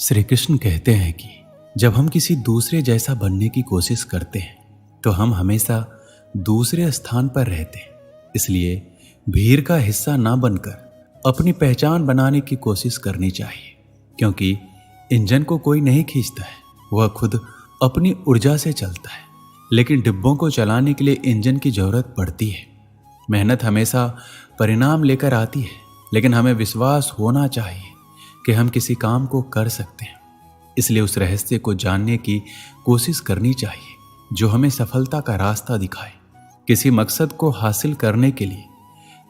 श्री कृष्ण कहते हैं कि जब हम किसी दूसरे जैसा बनने की कोशिश करते हैं तो हम हमेशा दूसरे स्थान पर रहते हैं। इसलिए भीड़ का हिस्सा ना बनकर अपनी पहचान बनाने की कोशिश करनी चाहिए, क्योंकि इंजन को कोई नहीं खींचता है, वह खुद अपनी ऊर्जा से चलता है। लेकिन डिब्बों को चलाने के लिए इंजन की जरूरत पड़ती है। मेहनत हमेशा परिणाम लेकर आती है, लेकिन हमें विश्वास होना चाहिए कि हम किसी काम को कर सकते हैं। इसलिए उस रहस्य को जानने की कोशिश करनी चाहिए जो हमें सफलता का रास्ता दिखाए। किसी मकसद को हासिल करने के लिए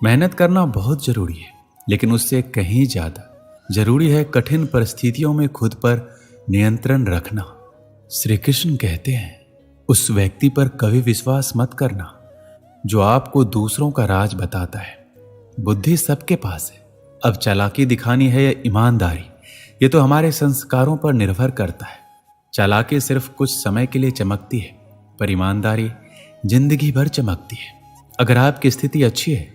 मेहनत करना बहुत जरूरी है, लेकिन उससे कहीं ज्यादा जरूरी है कठिन परिस्थितियों में खुद पर नियंत्रण रखना। श्री कृष्ण कहते हैं, उस व्यक्ति पर कभी विश्वास मत करना जो आपको दूसरों का राज बताता है। बुद्धि सबके पास है, अब चालाकी दिखानी है या ईमानदारी, ये तो हमारे संस्कारों पर निर्भर करता है। चालाकी सिर्फ कुछ समय के लिए चमकती है, पर ईमानदारी जिंदगी भर चमकती है। अगर आपकी स्थिति अच्छी है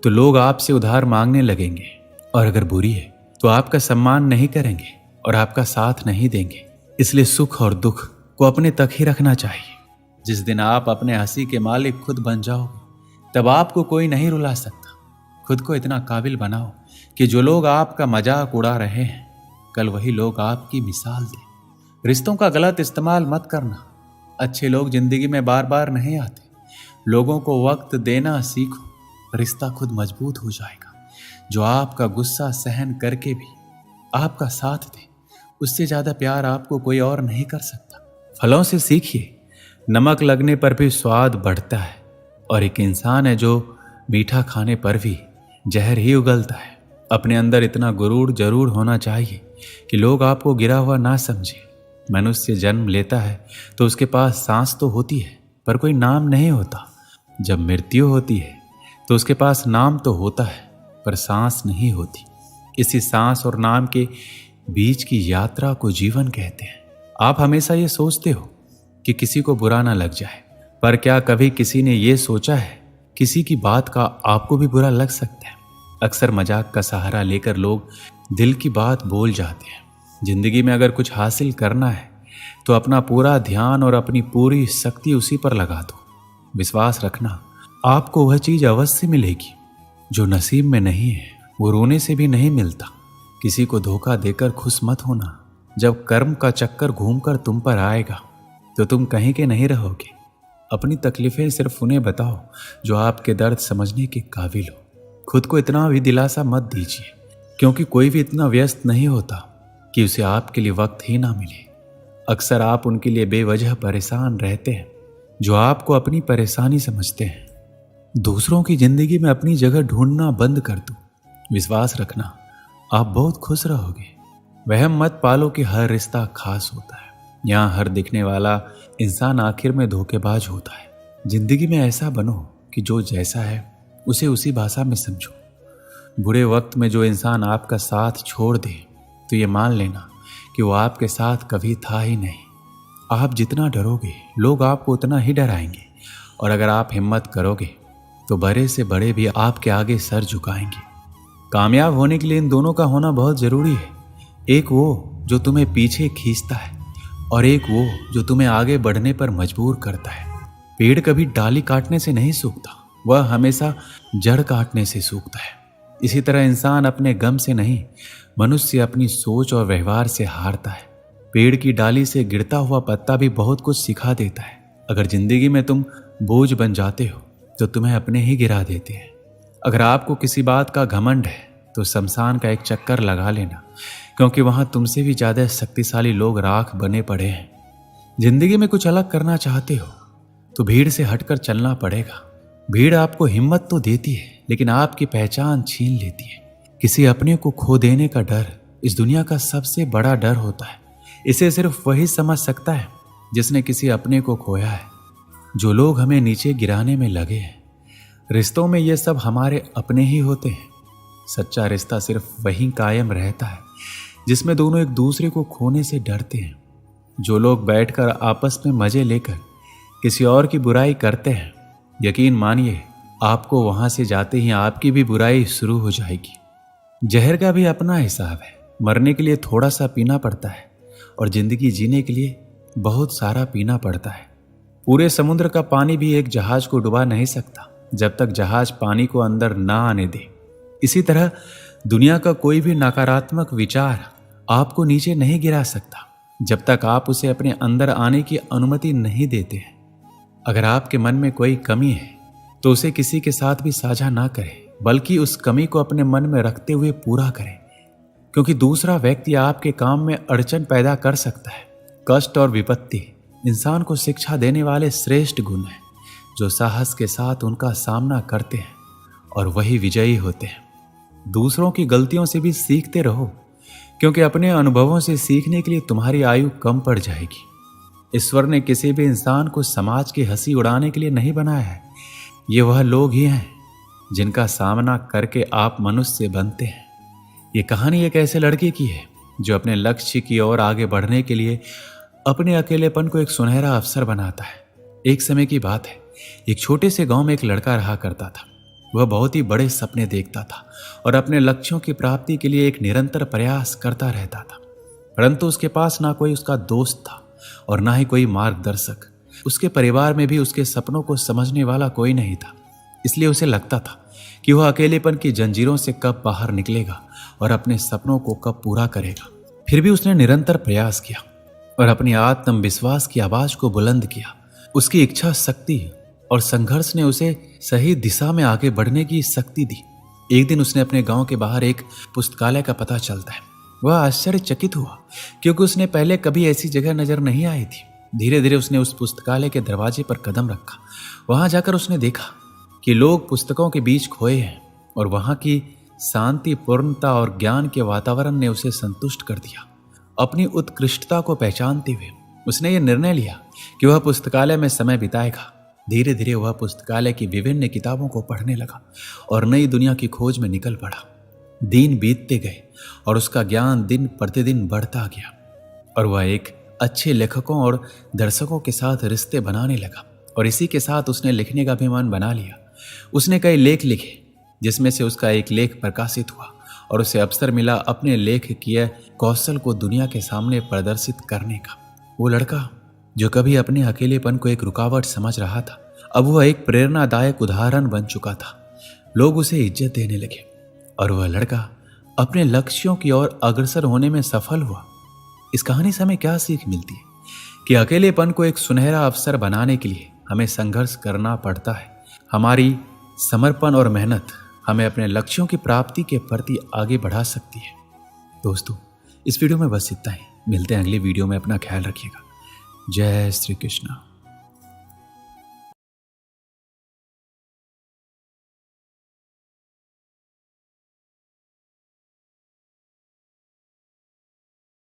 तो लोग आपसे उधार मांगने लगेंगे, और अगर बुरी है तो आपका सम्मान नहीं करेंगे और आपका साथ नहीं देंगे। इसलिए सुख और दुख को अपने तक ही रखना चाहिए। जिस दिन आप अपने हंसी के मालिक खुद बन जाओगे, तब आपको कोई नहीं रुला सकता। खुद को इतना काबिल बनाओ कि जो लोग आपका मजाक उड़ा रहे हैं, कल वही लोग आपकी मिसाल दें। रिश्तों का गलत इस्तेमाल मत करना। अच्छे लोग जिंदगी में बार बार नहीं आते। लोगों को वक्त देना सीखो, रिश्ता खुद मजबूत हो जाएगा। जो आपका गुस्सा सहन करके भी आपका साथ दे, उससे ज्यादा प्यार आपको कोई और नहीं कर सकता। फलों से सीखिए, नमक लगने पर भी स्वाद बढ़ता है, और एक इंसान है जो मीठा खाने पर भी जहर ही उगलता है। अपने अंदर इतना गुरूर जरूर होना चाहिए कि लोग आपको गिरा हुआ ना समझे। मनुष्य जन्म लेता है तो उसके पास सांस तो होती है, पर कोई नाम नहीं होता। जब मृत्यु होती है तो उसके पास नाम तो होता है, पर सांस नहीं होती। इसी सांस और नाम के बीच की यात्रा को जीवन कहते हैं। आप हमेशा ये सोचते हो कि किसी को बुरा ना लग जाए, पर क्या कभी किसी ने ये सोचा है किसी की बात का आपको भी बुरा लग सकता है? अक्सर मजाक का सहारा लेकर लोग दिल की बात बोल जाते हैं। जिंदगी में अगर कुछ हासिल करना है तो अपना पूरा ध्यान और अपनी पूरी शक्ति उसी पर लगा दो। विश्वास रखना, आपको वह चीज अवश्य मिलेगी जो नसीब में नहीं है। वो रोने से भी नहीं मिलता। किसी को धोखा देकर खुश मत होना। जब कर्म का चक्कर घूमकर तुम पर आएगा तो तुम कहीं के नहीं रहोगे। अपनी तकलीफें सिर्फ उन्हें बताओ जो आपके दर्द समझने के काबिल हो। खुद को इतना भी दिलासा मत दीजिए, क्योंकि कोई भी इतना व्यस्त नहीं होता कि उसे आपके लिए वक्त ही ना मिले। अक्सर आप उनके लिए बेवजह परेशान रहते हैं जो आपको अपनी परेशानी समझते हैं। दूसरों की जिंदगी में अपनी जगह ढूंढना बंद कर दो। विश्वास रखना, आप बहुत खुश रहोगे। वहम मत पालो कि हर रिश्ता खास होता है। यहाँ हर दिखने वाला इंसान आखिर में धोखेबाज होता है। जिंदगी में ऐसा बनो कि जो जैसा है उसे उसी भाषा में समझो। बुरे वक्त में जो इंसान आपका साथ छोड़ दे तो ये मान लेना कि वो आपके साथ कभी था ही नहीं। आप जितना डरोगे लोग आपको उतना ही डराएंगे, और अगर आप हिम्मत करोगे तो बड़े से बड़े भी आपके आगे सर झुकाएंगे। कामयाब होने के लिए इन दोनों का होना बहुत जरूरी है। एक वो जो तुम्हें पीछे खींचता है, और एक वो जो तुम्हें आगे बढ़ने पर मजबूर करता है। पेड़ कभी डाली काटने से नहीं सूखता, वह हमेशा जड़ काटने से सूखता है। इसी तरह इंसान अपने गम से नहीं, मनुष्य अपनी सोच और व्यवहार से हारता है। पेड़ की डाली से गिरता हुआ पत्ता भी बहुत कुछ सिखा देता है। अगर जिंदगी में तुम बोझ बन जाते हो तो तुम्हें अपने ही गिरा देते हैं। अगर आपको किसी बात का घमंड है तो शमशान का एक चक्कर लगा लेना, क्योंकि वहां तुमसे भी ज्यादा शक्तिशाली लोग राख बने पड़े हैं। जिंदगी में कुछ अलग करना चाहते हो तो भीड़ से हटकर चलना पड़ेगा। भीड़ आपको हिम्मत तो देती है, लेकिन आपकी पहचान छीन लेती है। किसी अपने को खो देने का डर इस दुनिया का सबसे बड़ा डर होता है। इसे सिर्फ वही समझ सकता है जिसने किसी अपने को खोया है। जो लोग हमें नीचे गिराने में लगे हैं, रिश्तों में ये सब हमारे अपने ही होते हैं। सच्चा रिश्ता सिर्फ वही कायम रहता है जिसमें दोनों एक दूसरे को खोने से डरते हैं। जो लोग बैठकर आपस में मजे लेकर किसी और की बुराई करते हैं, यकीन मानिए आपको वहां से जाते ही आपकी भी बुराई शुरू हो जाएगी। जहर का भी अपना हिसाब है। मरने के लिए थोड़ा सा पीना पड़ता है और जिंदगी जीने के लिए बहुत सारा पीना पड़ता है। पूरे समुद्र का पानी भी एक जहाज को डुबा नहीं सकता जब तक जहाज पानी को अंदर ना आने दे। इसी तरह दुनिया का कोई भी नकारात्मक विचार आपको नीचे नहीं गिरा सकता जब तक आप उसे अपने अंदर आने की अनुमति नहीं देते हैं। अगर आपके मन में कोई कमी है तो उसे किसी के साथ भी साझा ना करें, बल्कि उस कमी को अपने मन में रखते हुए पूरा करें, क्योंकि दूसरा व्यक्ति आपके काम में अड़चन पैदा कर सकता है। कष्ट और विपत्ति इंसान को शिक्षा देने वाले श्रेष्ठ गुण हैं जो साहस के साथ उनका सामना करते हैं और वही विजयी होते हैं। दूसरों की गलतियों से भी सीखते रहो, क्योंकि अपने अनुभवों से सीखने के लिए तुम्हारी आयु कम पड़ जाएगी। ईश्वर ने किसी भी इंसान को समाज की हंसी उड़ाने के लिए नहीं बनाया है। ये वह लोग ही हैं जिनका सामना करके आप मनुष्य बनते हैं। ये कहानी एक ऐसे लड़के की है जो अपने लक्ष्य की ओर आगे बढ़ने के लिए अपने अकेलेपन को एक सुनहरा अवसर बनाता है। एक समय की बात है, एक छोटे से गांव में एक लड़का रहा करता था। वह बहुत ही बड़े सपने देखता था और अपने लक्ष्यों की प्राप्ति के लिए एक निरंतर प्रयास करता रहता था, परंतु उसके पास ना कोई उसका दोस्त था और ना ही कोई मार्गदर्शक। उसके परिवार में भी उसके सपनों को समझने वाला कोई नहीं था। इसलिए उसे लगता था कि वह अकेलेपन की जंजीरों से कब बाहर निकलेगा और अपने सपनों को कब पूरा करेगा। फिर भी उसने निरंतर प्रयास किया और अपनी आत्मविश्वास की आवाज को बुलंद किया। उसकी इच्छा शक्ति और संघर्ष ने उसे सही दिशा में आगे बढ़ने की शक्ति दी। एक दिन उसने अपने गांव के बाहर एक पुस्तकालय का पता चलता है। वह आश्चर्यचकित हुआ क्योंकि उसने पहले कभी ऐसी जगह नजर नहीं आई थी। धीरे धीरे उसने उस पुस्तकालय के दरवाजे पर कदम रखा। वहां जाकर उसने देखा कि लोग पुस्तकों के बीच खोए हैं और वहां की शांति, पूर्णता और ज्ञान के वातावरण ने उसे संतुष्ट कर दिया। अपनी उत्कृष्टता को पहचानते हुए उसने ये निर्णय लिया कि वह पुस्तकालय में समय बिताएगा। धीरे धीरे वह पुस्तकालय की विभिन्न किताबों को पढ़ने लगा और नई दुनिया की खोज में निकल पड़ा। दिन बीतते गए और उसका ज्ञान दिन प्रतिदिन बढ़ता गया और वह एक अच्छे लेखकों और दर्शकों के साथ रिश्ते बनाने लगा और इसी के साथ उसने लिखने का भी मन बना लिया। उसने कई लेख लिखे, जिसमें से उसका एक लेख प्रकाशित हुआ और उसे अवसर मिला अपने लेख किए कौशल को दुनिया के सामने प्रदर्शित करने का। वो लड़का जो कभी अपने अकेलेपन को एक रुकावट समझ रहा था, अब वह एक प्रेरणादायक उदाहरण बन चुका था। लोग उसे इज्जत देने लगे और वह लड़का अपने लक्ष्यों की ओर अग्रसर होने में सफल हुआ। इस कहानी से हमें क्या सीख मिलती है कि अकेलेपन को एक सुनहरा अवसर बनाने के लिए हमें संघर्ष करना पड़ता है। हमारी समर्पण और मेहनत हमें अपने लक्ष्यों की प्राप्ति के प्रति आगे बढ़ा सकती है। दोस्तों, इस वीडियो में बस इतना ही। मिलते हैं अगली वीडियो में। अपना ख्याल रखिएगा। जय श्री कृष्ण।